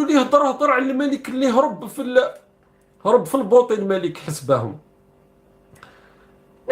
يقولوا لي هضر على الملك اللي هرب في البوطي الملك حسبهم.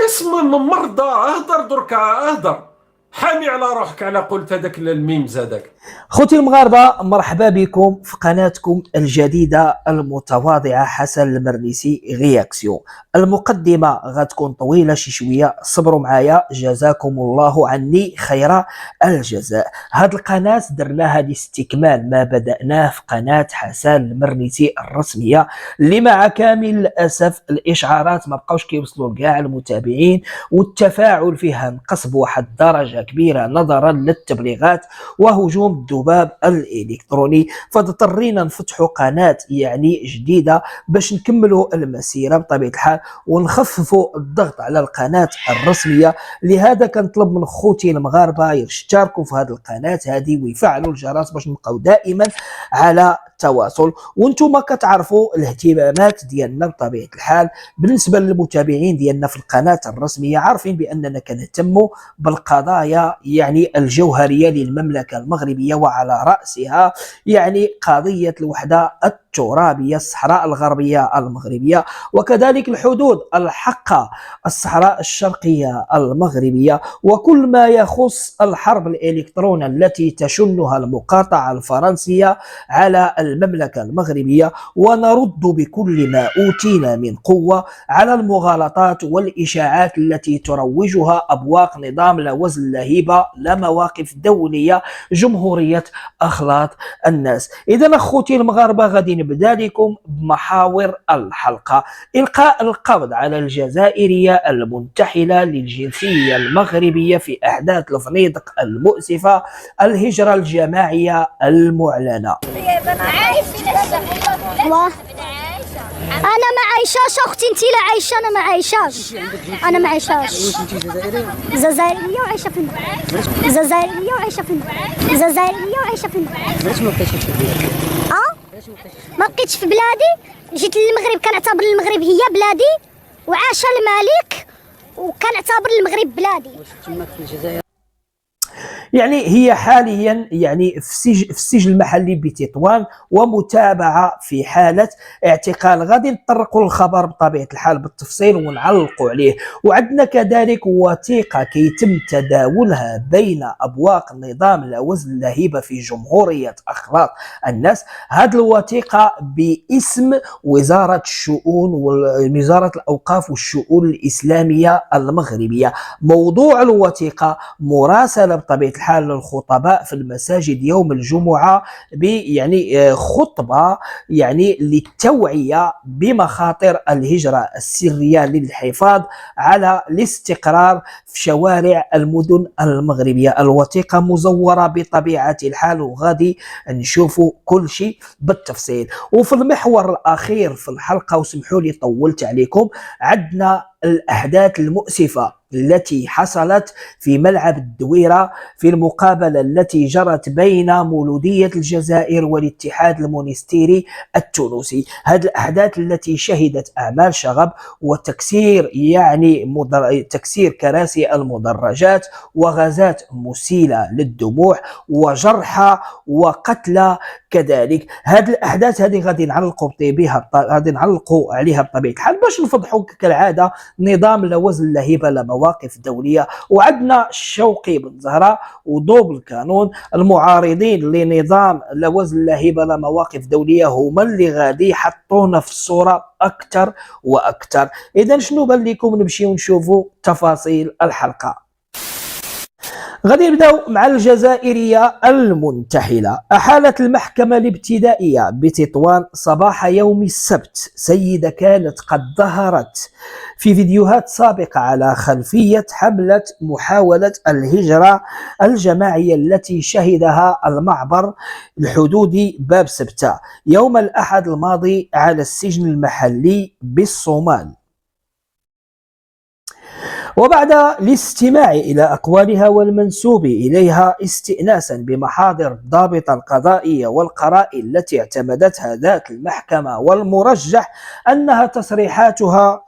اسم مرضى، اهدر دركا، اهدر حامي على روحك على قلت هذاك الميمز هذاك. خوتي المغاربة، مرحبا بكم في قناتكم الجديدة المتواضعة حسن المرنيسي رياكسيون. المقدمة غتكون طويلة شي شوية، صبروا معايا جزاكم الله عني خير الجزاء. هاد القناة درناها لاستكمال ما بدأناه في قناة حسن المرنيسي الرسمية، اللي مع كامل الأسف الإشعارات ما بقاوش كيوصلوا لكاع المتابعين، والتفاعل فيها نقص بواحد الدرجة كبيرة نظرا للتبليغات وهجوم الذباب الالكتروني. فاضطرينا نفتحوا قناه يعني جديده باش نكملوا المسيره بطبيعه الحال ونخففوا الضغط على القناه الرسميه. لهذا كنطلب من خوتي المغاربه يشتركوا في هذه القناه هذه ويفعلوا الجرس باش نبقاو دائما على تواصل. وانتم كتعرفوا الاهتمامات ديالنا بطبيعه الحال بالنسبه للمتابعين ديالنا في القناه الرسميه، عارفين باننا كنهتموا بالقضايا يعني الجوهريه للمملكه المغربيه، وعلى راسها يعني قضيه الوحده الترابيه الصحراء الغربيه المغربيه، وكذلك الحدود الحقه الصحراء الشرقيه المغربيه، وكل ما يخص الحرب الالكترونيه التي تشنها المقاطعه الفرنسيه على المملكه المغربيه. ونرد بكل ما اوتينا من قوه على المغالطات والاشاعات التي تروجها ابواق نظام لا وزن لا هبه لا مواقف دوليه جمهوريه اخلاط الناس. اذا اخوتي المغاربه غادي نبدا لكم بمحاور الحلقه. القاء القبض على الجزائريه المنتحله للجنسيه المغربيه في احداث الفنيدق المؤسفه، الهجره الجماعيه المعلنه. انا ما عايشاش اختي، انت لا عايشه، انا ما عايشاش، انا ما عايشاش. جزائريه وعايشه فين؟ جزائريه وعايشه فين؟ جزائريه وعايشه فين؟ علاش ما بقيتيش في بلادك؟ ما بقيتش في بلادي، جيت للمغرب كنعتبر المغرب هي بلادي، وعاش الملك وكنعتبر المغرب بلادي. واش تماك في الجزائر؟ يعني هي حاليا يعني في السجن المحلي بتطوان ومتابعه في حاله اعتقال. غادي نطرقوا للخبر بطبيعه الحال بالتفصيل ونعلقوا عليه. وعندنا كذلك وثيقه كيتم تداولها بين ابواق النظام لا وزن لا هبه في جمهوريه اخلاط الناس. هذه الوثيقه باسم وزاره الشؤون ووزاره الاوقاف والشؤون الاسلاميه المغربيه. موضوع الوثيقه مراسله بطبيعه الحال للخطباء في المساجد يوم الجمعة يعني خطبة يعني للتوعية بمخاطر الهجرة السرية للحفاظ على الاستقرار في شوارع المدن المغربية. الوثيقة مزورة بطبيعة الحال وغادي نشوفوا كل شيء بالتفصيل. وفي المحور الأخير في الحلقة، وسمحوا لي طولت عليكم، عندنا الأحداث المؤسفة التي حصلت في ملعب الدويرة في المقابلة التي جرت بين مولودية الجزائر والاتحاد المونستيري التونسي. هذه الأحداث التي شهدت أعمال شغب وتكسير يعني تكسير كراسي المدرجات وغازات مسيلة للدموع وجرحى وقتلى كذلك. هذه الأحداث هذه غادي نعلقوا بها، غادي نعلقوا عليها بطبيعة الحال باش نفضحوا كالعادة نظام لا وزن لا هبه لا مواقف دوليه. وعندنا شوقي بن زهراء وضوب القانون، المعارضين لنظام لا وزن لا هبه لا مواقف دوليه هما اللي غادي يحطونا في الصوره اكثر واكثر. اذا شنو بان لكم نمشيو نشوفوا تفاصيل الحلقه. غادي نبداو مع الجزائرية المنتحلة. أحالت المحكمة الابتدائية بتطوان صباح يوم السبت سيدة كانت قد ظهرت في فيديوهات سابقة على خلفية حملة محاولة الهجرة الجماعية التي شهدها المعبر الحدودي باب سبتة يوم الأحد الماضي على السجن المحلي بالصومال. وبعد الاستماع إلى أقوالها والمنسوب إليها استئناسا بمحاضر الضابطة القضائية والقرائن التي اعتمدتها ذات المحكمة، والمرجح أنها تصريحاتها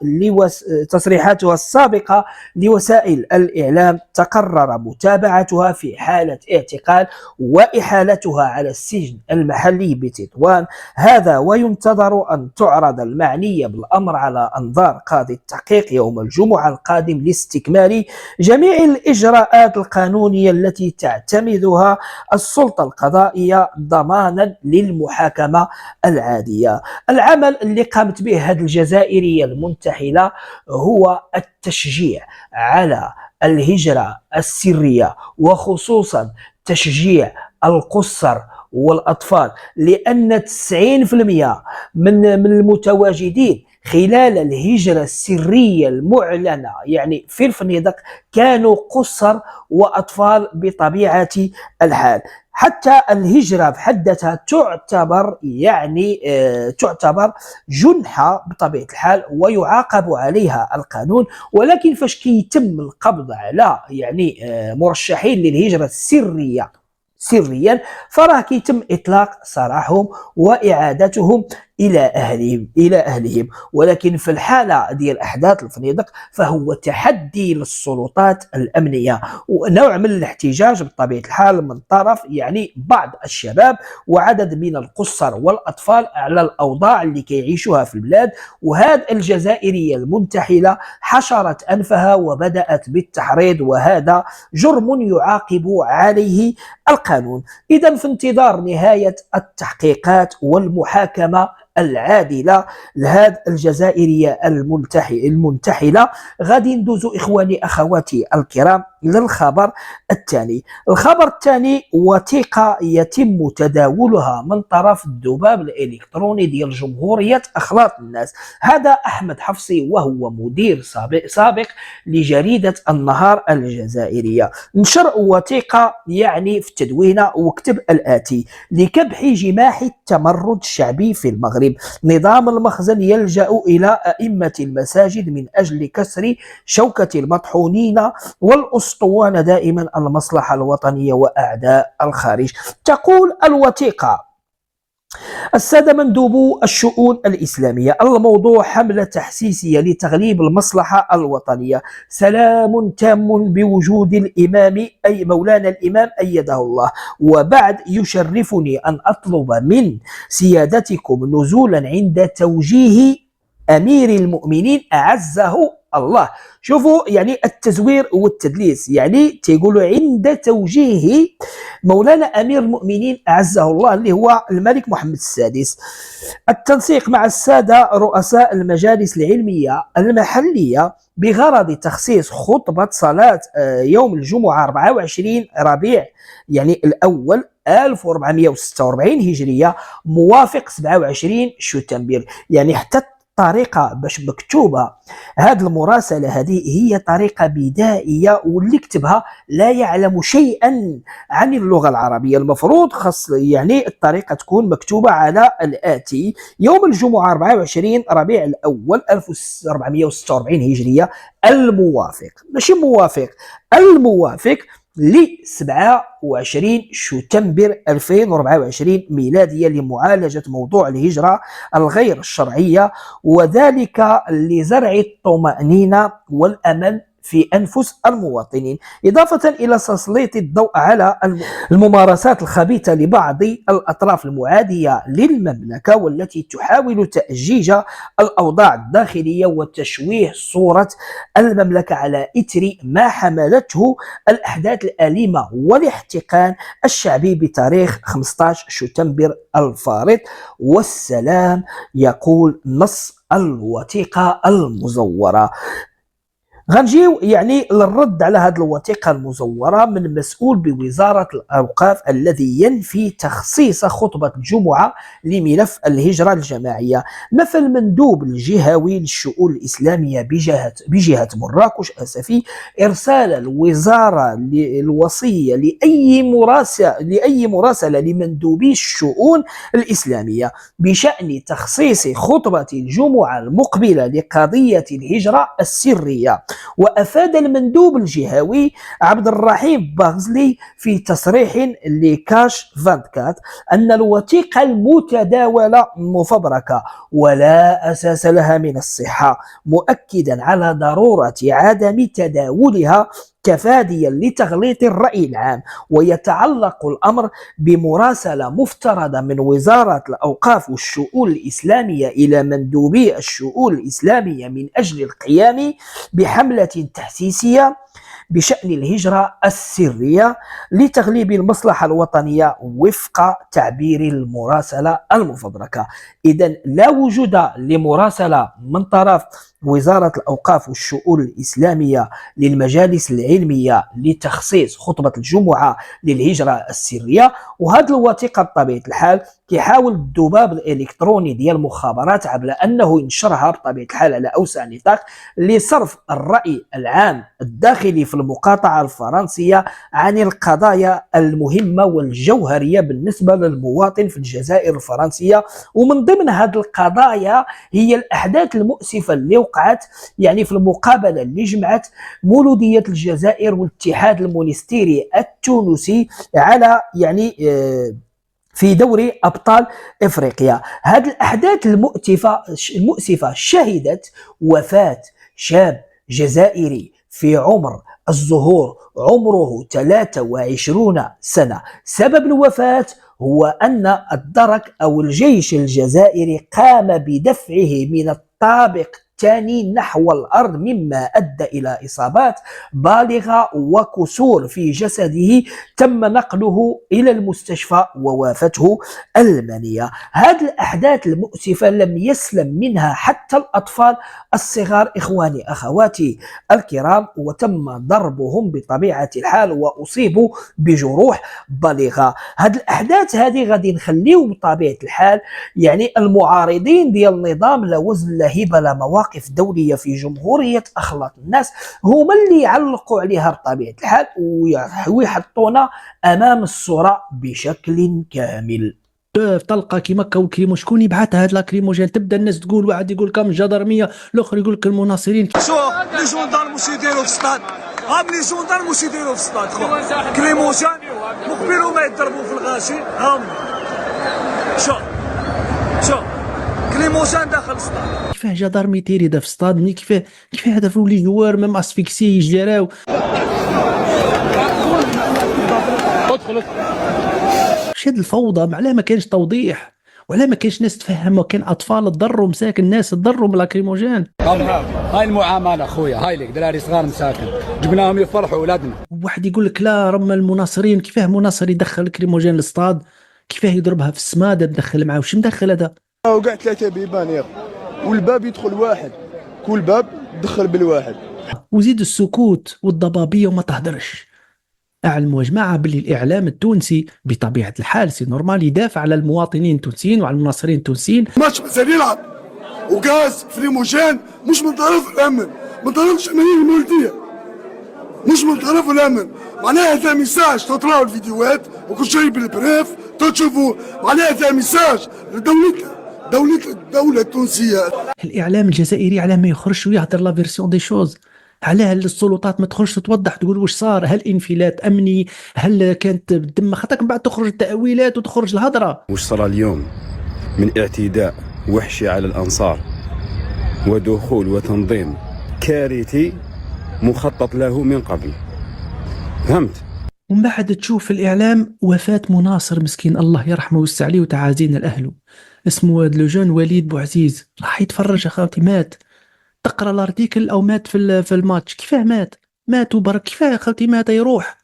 السابقة لوسائل الإعلام تقرر متابعتها في حالة اعتقال وإحالتها على السجن المحلي بتطوان. هذا وينتظر أن تعرض المعنية بالأمر على أنظار قاضي التحقيق يوم الجمعة القادم لاستكمال جميع الإجراءات القانونية التي تعتمدها السلطة القضائية ضمانا للمحاكمة العادية. العمل اللي قامت به هذه الجزائرية المنتحلة هو التشجيع على الهجرة السرية، وخصوصا تشجيع القُصّر والأطفال، لأن 90% من المتواجدين خلال الهجرة السرية المعلنة يعني في الفنيدق كانوا قُصّر وأطفال بطبيعة الحال. حتى الهجرة بحد ذاتها تعتبر جنحة بطبيعة الحال ويعاقب عليها القانون، ولكن فاش كيتم القبض على مرشحين للهجرة السرية سريا فراه كيتم إطلاق سراحهم وإعادتهم إلى أهلهم. ولكن في الحالة ديال أحداث الفنيدق فهو تحدي للسلطات الأمنية ونوع من الاحتجاج بطبيعة الحال من طرف بعض الشباب وعدد من القُصّر والأطفال على الأوضاع اللي كيعيشوها في البلاد. وهذه الجزائرية المنتحلة حشرت أنفها وبدأت بالتحريض، وهذا جرم يعاقب عليه القانون. إذن في انتظار نهاية التحقيقات والمحاكمة العادلة لهذه الجزائرية المنتحلة غادي ندوزو إخواني أخواتي الكرام للخبر الثاني. الخبر الثاني وثيقة يتم تداولها من طرف الذباب الإلكتروني ديال جمهورية أخلاط الناس. هذا أحمد حفصي وهو مدير سابق لجريدة النهار الجزائرية، نشر وثيقة في التدوينة وكتب الآتي: لكبح جماح التمرد الشعبي في المغرب، نظام المخزن يلجأ إلى أئمة المساجد من أجل كسر شوكة المطحونين والأسطوانة دائما المصلحة الوطنية وأعداء الخارج. تقول الوثيقة: السادة مندوبو الشؤون الإسلامية، الموضوع حملة تحسيسية لتغليب المصلحة الوطنية. سلام تام بوجود الإمام أي مولانا الإمام أيده الله. وبعد يشرفني أن أطلب من سيادتكم نزولا عند توجيه أمير المؤمنين أعزه الله. شوفوا التزوير والتدليس، تيقولوا عند توجيه مولانا أمير المؤمنين أعزه الله اللي هو الملك محمد السادس، التنسيق مع السادة رؤساء المجالس العلمية المحلية بغرض تخصيص خطبة صلاة يوم الجمعة 24 ربيع الأول 1446 هجرية موافق 27 شتنبر. حتى طريقة باش مكتوبة هذه المراسلة هذه هي طريقة بدائية، واللي كتبها لا يعلم شيئا عن اللغة العربية. المفروض خاص الطريقة تكون مكتوبة على الآتي: يوم الجمعة 24 ربيع الأول 1446 هجرية الموافق، ماشي موافق، الموافق ل 27 شتنبر 2024 ميلادية لمعالجة موضوع الهجرة الغير الشرعية، وذلك لزرع الطمأنينة والأمل في أنفس المواطنين، إضافة إلى تسليط الضوء على الممارسات الخبيثة لبعض الأطراف المعادية للمملكة والتي تحاول تأجيج الأوضاع الداخلية وتشويه صورة المملكة على إثر ما حملته الأحداث الأليمة والاحتقان الشعبي بتاريخ 15 شتنبر الفارط. والسلام، يقول نص الوثيقة المزورة. غنجيو للرد على هذه الوثيقة المزورة من مسؤول بوزارة الأوقاف الذي ينفي تخصيص خطبة الجمعة لملف الهجرة الجماعية. نفى المندوب الجهوي للشؤون الإسلامية بجهة مراكش أسفي إرسال الوزارة الوصية لأي مراسلة لمندوبي الشؤون الإسلامية بشأن تخصيص خطبة الجمعة المقبلة لقضية الهجرة السرية. وأفاد المندوب الجهوي عبد الرحيم باغزلي في تصريح لكاش 24 أن الوثيقة المتداولة مفبركة ولا أساس لها من الصحة، مؤكدا على ضرورة عدم تداولها كفاديا لتغليط الرأي العام. ويتعلق الأمر بمراسلة مفترضة من وزارة الأوقاف والشؤون الإسلامية إلى مندوبي الشؤون الإسلامية من أجل القيام بحملة تحسيسية بشأن الهجرة السرية لتغليب المصلحة الوطنية وفق تعبير المراسلة المفبركة. إذن لا وجود لمراسلة من طرف وزارة الأوقاف والشؤون الإسلامية للمجالس العلمية لتخصيص خطبة الجمعة للهجرة السرية. وهذه الوثيقة بطبيعة الحال كيحاول الذباب الإلكتروني ديال المخابرات على أنه ينشرها بطبيعة الحال على أوسع نطاق لصرف الرأي العام الداخلي في المقاطعة الفرنسية عن القضايا المهمة والجوهرية بالنسبة للمواطن في الجزائر الفرنسية. ومن ضمن هذه القضايا هي الأحداث المؤسفة اللي وقعت يعني في المقابلة اللي جمعت مولودية الجزائر والاتحاد المونستيري التونسي على يعني في دوري أبطال إفريقيا. هذه الأحداث المؤسفة شهدت وفاة شاب جزائري في عمر الزهور، عمره 23 سنة. سبب الوفاة هو أن الدرك أو الجيش الجزائري قام بدفعه من الطابق الثاني نحو الأرض، مما أدى إلى إصابات بالغة وكسور في جسده، تم نقله إلى المستشفى ووافته المنية. هذه الأحداث المؤسفة لم يسلم منها حتى الأطفال الصغار إخواني أخواتي الكرام، وتم ضربهم بطبيعة الحال وأصيبوا بجروح بالغة. هذه الأحداث هذه غادي نخليو بطبيعة الحال يعني المعارضين ديال النظام لا وزن لا هبة لا مواقف دولية في جمهورية أخلاط الناس هما اللي يعلقوا عليها بطبيعة الحال ويحطونا أمام الصورة بشكل كامل. طلقه كيما كاو شكون يبعث هاد لاكريموجين؟ تبدا الناس تقول، واحد يقول لك من الجدرميه، الاخر يقول لك المناصرين. شوف لي جوندارم واش يديروا في السطاد، ها لي جوندارم واش يديروا في السطاد كريموجين مقبلوا ما يضربوا في الغاشي. ها شوف كريموجين داخل السطاد. كيفاه جدرمي تيري في السطاد؟ ملي كيفاه هدفوا لي جوار ميم اسفيكسي يجراو. هاد الفوضى معلاه ما كانش توضيح، ولا ما كانش ناس تفهم، وكان اطفال تضروا مساكن، الناس تضروا باللاكريموجين. هاي المعامله خويا، هاي لك دراري صغار مساكن جبناهم يفرحوا اولادنا. واحد يقول لك لا رمى المناصرين، كيفاه مناصر يدخل الكريموجين للصطاد؟ كيفاه يضربها في السماده تدخل معاه؟ واش مدخل هذا؟ وكاع 3 بيبان يا والباب يدخل واحد، كل باب دخل بالواحد. وزيد السكوت والضبابيه وما تهدرش. أعلموا يا جماعة باللي الإعلام التونسي بطبيعة الحال سي نورمال يدافع على المواطنين التونسيين وعلى المناصرين التونسيين. ماتش مازال يلعب وغاز فريموجين مش من طرف الأمن، من طرف الجماهير المولدية، مش من طرف الأمن. معناها هذا ميساج، تطلعوا الفيديوهات وكل شيء بالبريف تشوفوا، معناها هذا ميساج الدولة التونسية. الإعلام الجزائري على ما يخرج ويهدر لا فيرسيون دي شوز، علاه السلطات ما تخرجش توضح تقول واش صار، هل انفلات امني، هل كانت بالدم، خاطرك من بعد تخرج التاويلات وتخرج الهضره. واش صار اليوم من اعتداء وحشي على الانصار ودخول وتنظيم كارثي مخطط له من قبل، فهمت؟ ومن بعد تشوف في الاعلام وفاه مناصر مسكين الله يرحمه ويوسع عليه وتعازينا لاهله، اسمه لو جون وليد بوعزيز، راح يتفرج اخوتي مات، تقرا الارتيكل او مات في الماتش. كيفاه مات وبرك؟ كيفاه اخوتي مات؟ يروح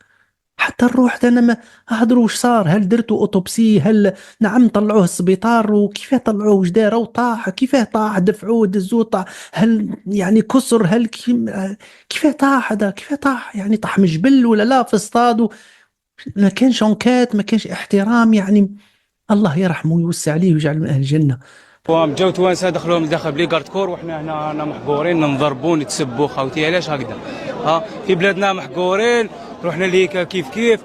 حتى الروح انا ما هضروا واش صار، هل درتوا اوتوبسي، هل نعم طلعوه السبيطار، وكيفاه طلعوه، واش دار، وطاح، كيفاه طاح، دفعوه دزوه، طاح، هل يعني كسر، هل كيفاه طاح هذا، كيفاه طاح، يعني طاح من جبل ولا لا في اصطاد؟ ما كانش انكات، ما كانش احترام، يعني الله يرحمه ويوسع عليه ويجعل من اهل الجنه. جاو توانسه دخلوا من داخل بلي كارت كور، وحنا هنا محقورين نضربوا نتسبوا خوتي. علاش هكذا؟ في بلادنا محقورين، رحنا ليك كيف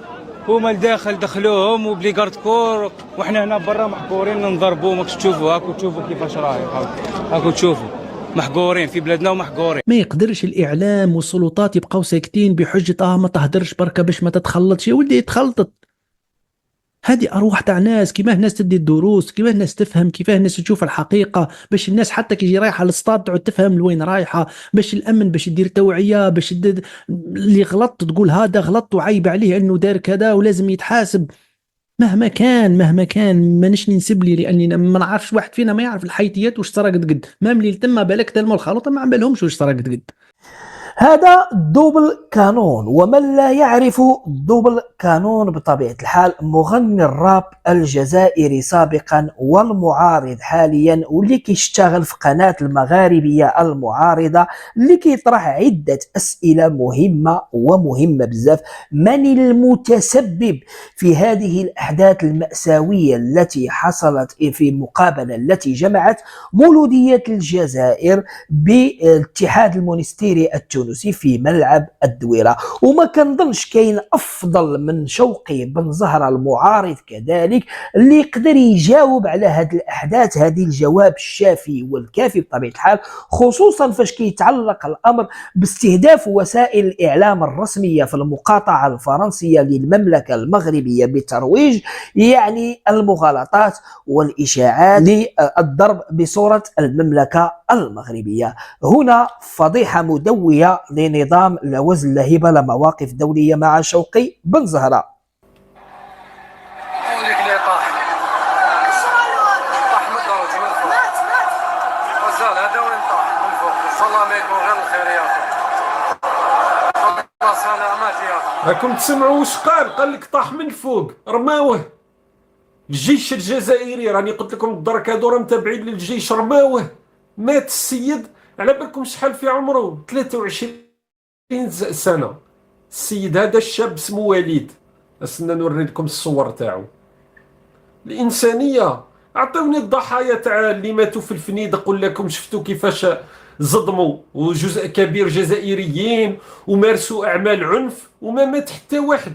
هما لداخل دخلوهم وبلي كارت كور، وحنا هنا برا محقورين نضربوا. ماكش تشوفوا، هاكو تشوفوا كيفاش راهي، هاكو تشوفوا محقورين في بلادنا ومحقورين. ما يقدرش الاعلام والسلطات يبقاو ساكتين بحجه ما تهدرش بركه باش ما تتخلطش. يا ولدي تخلطت. هذه ارواح تاع ناس، كيفاه الناس تدي الدروس، كيفاه الناس تفهم، كيفاه الناس تشوف الحقيقه، باش الناس حتى كي يجي رايحه للسطاد تعود تفهم لوين رايحه، باش الامن باش يدير توعيه، باش اللي غلط تقول هذا غلط وعيب عليه انه دار كذا ولازم يتحاسب. مهما كان مانيش ننسب لي، لاني ما نعرفش واحد فينا ما يعرف الحيتيات واش سرقت قد، ما ملي تما بالك تلموا الخلطه ما عملهمش واش سرقت قد. هذا دوبل كانون، ومن لا يعرف دوبل كانون بطبيعة الحال مغني الراب الجزائري سابقا والمعارض حاليا، واللي كيشتغل في قناة المغاربية المعارضة، اللي كيطرح عدة أسئلة مهمة بزاف. من المتسبب في هذه الأحداث المأساوية التي حصلت في مقابلة التي جمعت مولودية الجزائر بالاتحاد المونستيري التونسي في ملعب الدويرة؟ وما كنظنش كاين افضل من شوقي بن زهرة المعارض كذلك اللي يقدر يجاوب على هذه الاحداث هذه الجواب الشافي والكافي بطبيعه الحال، خصوصا فاش كيتعلق الامر باستهداف وسائل الاعلام الرسميه في المقاطعه الفرنسيه للمملكه المغربيه بترويج يعني المغالطات والاشاعات للضرب بصوره المملكه المغربيه. هنا فضيحه مدويه لنظام لا وزن لا هبه لا مواقف دوليه مع شوقي بن زهره. هذيك اللي طاح من الدرج من فوق غزال، هذا وين طاح من فوق. السلام عليكم غير الخير يا اخي. الله سلامات يا اخي. راكم تسمعوا واش قال لك طاح من فوق، رماوه الجيش الجزائري. راني قلت لكم الدرك هادو راه متابعين للجيش، رماوه مات السيد. على بالكم شحال في عمره؟ 23 سنة السيد هذا. الشاب اسمه وليد، استنى نوري لكم الصور تاعو. الإنسانية. أعطوني الضحايا تاع اللي ماتوا في الفنيدق، قل لكم شفتوا كيفاش صدموا وجزء كبير جزائريين ومارسوا أعمال عنف وما مات حتى واحد.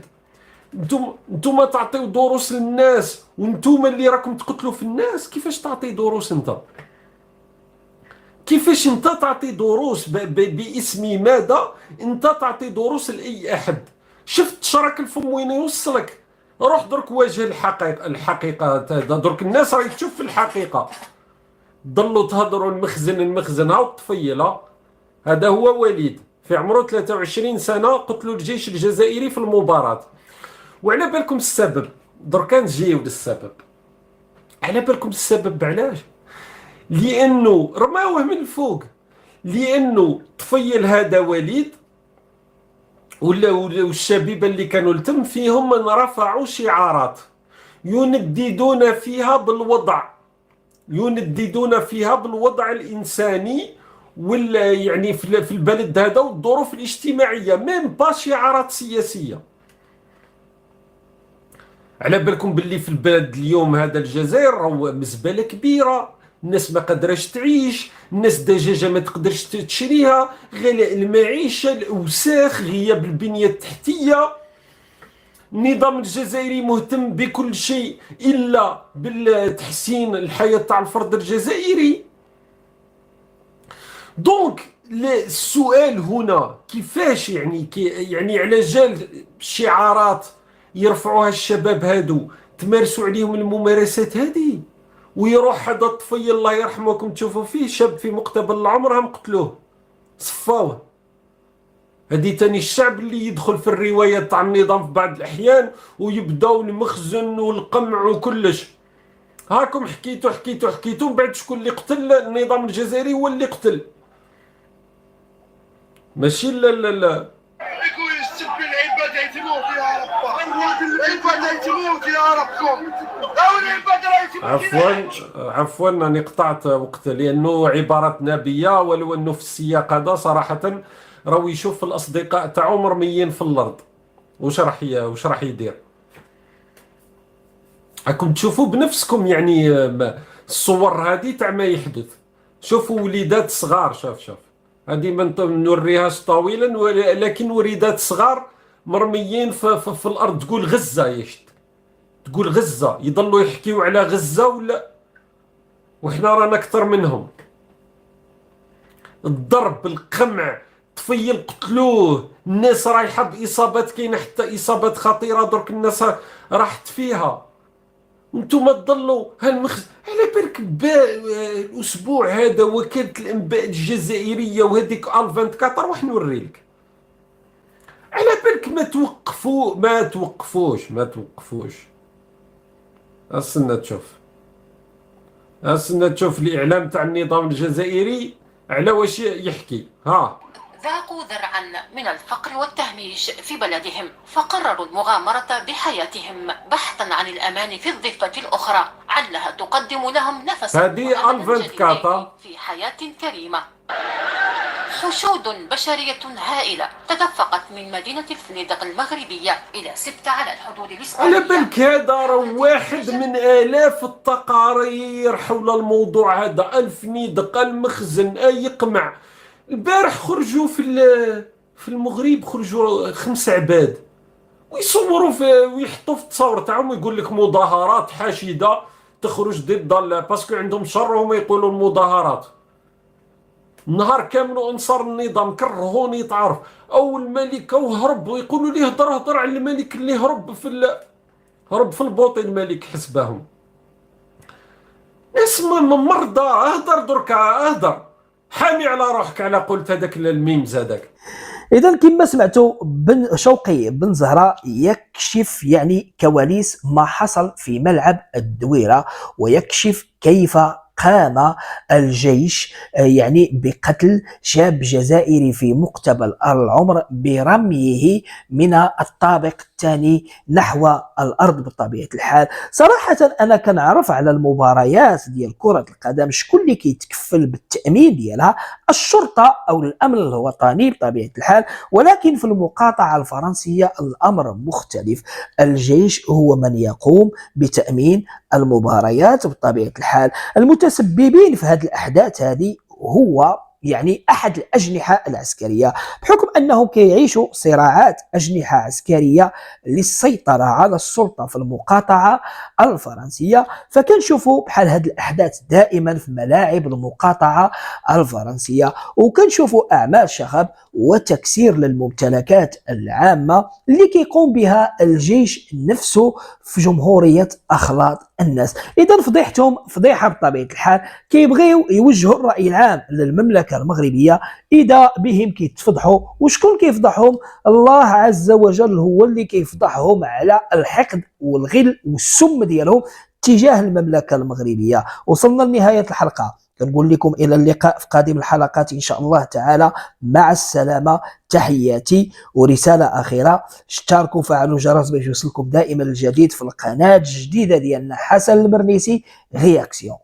انتم تعطيو دروس للناس، وانتم اللي راكم تقتلوا في الناس. كيفاش تعطي دروس انت؟ كيفاش انت تعطي دروس باسم ماذا؟ انت تعطي دروس لاي احد؟ شفت شرك الفم وين يوصلك؟ روح درك واجه الحقيقه درك الناس راهي تشوف في الحقيقه. ضلوا تهضروا المخزن هاو الطفيل. هذا هو وليد في عمره 23 سنه، قتلوا الجيش الجزائري في المباراه. وعلى بالكم السبب؟ دركا نجيو للسبب. على بالكم السبب علاش؟ لانه رماوه من الفوق، لانه طفيل هذا وليد ولا الشبيبه اللي كانوا لتم فيهم من رفعوا شعارات ينددون فيها بالوضع الانساني ولا يعني في البلد هذا والظروف الاجتماعيه، ميم با شعارات سياسيه. على بالكم باللي في البلد اليوم هذا الجزائر راهو مزبله كبيره، الناس ما قادرش تعيش، الناس دجاجه ما تقدرش تشريها، غلاء المعيشه، الاوساخ، غياب البنيه التحتيه. النظام الجزائري مهتم بكل شيء الا بالتحسين الحياه تاع الفرد الجزائري. دونك السؤال هنا كيفاش يعني على جال شعارات يرفعوها الشباب هادو تمارسوا عليهم الممارسات هذه، ويروح هذا الطفيل الله يرحمكم تشوفوا فيه شاب في مقتبل العمر هم قتلوه صفاوه. هذه تاني الشعب اللي يدخل في الروايات تاع النظام في بعض الاحيان ويبداو المخزن والقمع وكلش. هاكم حكيتوا من بعد شكون اللي قتل؟ النظام الجزائري هو اللي قتل، ماشي لا يقول السب العباد يتموت يا رب، العباد يتموت يا ربكم، عفوا اني قطعت وقت لانه عبارة نبية، ولو انه في السياق هذا صراحة راهو يشوف الاصدقاء تاعو مرميين في الارض. واش راح يدير؟ راكم تشوفوا بنفسكم يعني الصور هذه تاع ما يحدث. شوفوا وليدات صغار، شوف هذه ما نوريهاش طويلا، ولكن وليدات صغار مرميين في الارض. تقول غزه تقول غزه، يضلوا يحكيوا على غزه ولا وحنا رانا اكثر منهم. الضرب، القمع، طفيل قتلوه، الناس رايحه باصابات، كاينه حتى اصابات خطيره درك الناس راحت فيها. انتم تضلوا على بالك الاسبوع هذا وكاله الانباء الجزائريه وهذيك ال 24 واش نوري لك. على بالك ما توقفوش. استنى تشوف الاعلام تاع النظام الجزائري على واش يحكي. ها، ذاقوا ذرعا من الفقر والتهميش في بلدهم، فقرروا المغامرة بحياتهم بحثا عن الأمان في الضفة الأخرى، علها تقدم لهم نفسا هذه الفنتكاتا في حياة كريمة. حشود بشرية هائلة تدفقت من مدينة الفنيدق المغربية إلى سبتة على الحدود الإسبانية. على بالك هذا راه واحد من آلاف التقارير حول الموضوع هذا. الفنيدق، المخزن، يقمع. البارح خرجوا في المغرب، خرجوا 5 عباد ويصوروا ويحطوا في التصاور تاعهم ويقول لك مظاهرات حاشده تخرج ضد باسكو عندهم شر وهم يقولوا المظاهرات. نهار كامل انصار النظام كرهوني تعرف، او الملكه وهرب ويقولوا لي هضر على الملك اللي هرب في البوطي، الملك حسبهم. اسمه مرضى. اهدر دركا، اهدر حامي على روحك على قلت هذاك الميمز هذاك. اذا كما سمعتوا شوقي بن زهره يكشف يعني كواليس ما حصل في ملعب الدويره، ويكشف كيف قام الجيش يعني بقتل شاب جزائري في مقتبل العمر برميه من الطابق الثاني نحو الارض. بطبيعه الحال صراحه انا كنعرف على المباريات ديال كره القدم شكون اللي كيتكفل بالتامين ديالها، الشرطه او الامن الوطني بطبيعه الحال، ولكن في المقاطعه الفرنسيه الامر مختلف. الجيش هو من يقوم بتامين المباريات بطبيعه الحال. المتسببين في هذه الاحداث هذه هو يعني احد الاجنحه العسكريه، بحكم انهم كيعيشوا صراعات اجنحه عسكريه للسيطره على السلطه في المقاطعه الفرنسيه. فكنشوفوا بحال هذه الاحداث دائما في ملاعب المقاطعه الفرنسيه، وكنشوفوا اعمال شغب وتكسير للممتلكات العامه اللي كيقوم بها الجيش نفسه في جمهوريه اخلاط الناس. اذا فضيحتهم فضيحه بطبيعه الحال. كيبغيو يوجهوا الراي العام للمملكه المغربيه اذا بهم كيتفضحوا، وشكون كيفضحهم؟ الله عز وجل هو اللي كيفضحهم على الحقد والغل والسم ديالهم تجاه المملكه المغربيه. وصلنا لنهايه الحلقه، كنقول لكم الى اللقاء في قادم الحلقات ان شاء الله تعالى. مع السلامه، تحياتي. ورساله اخيره، اشتركوا وفعلوا الجرس باش يوصلكم دائما الجديد في القناه الجديده ديالنا حسن المرنيسي رياكسيون.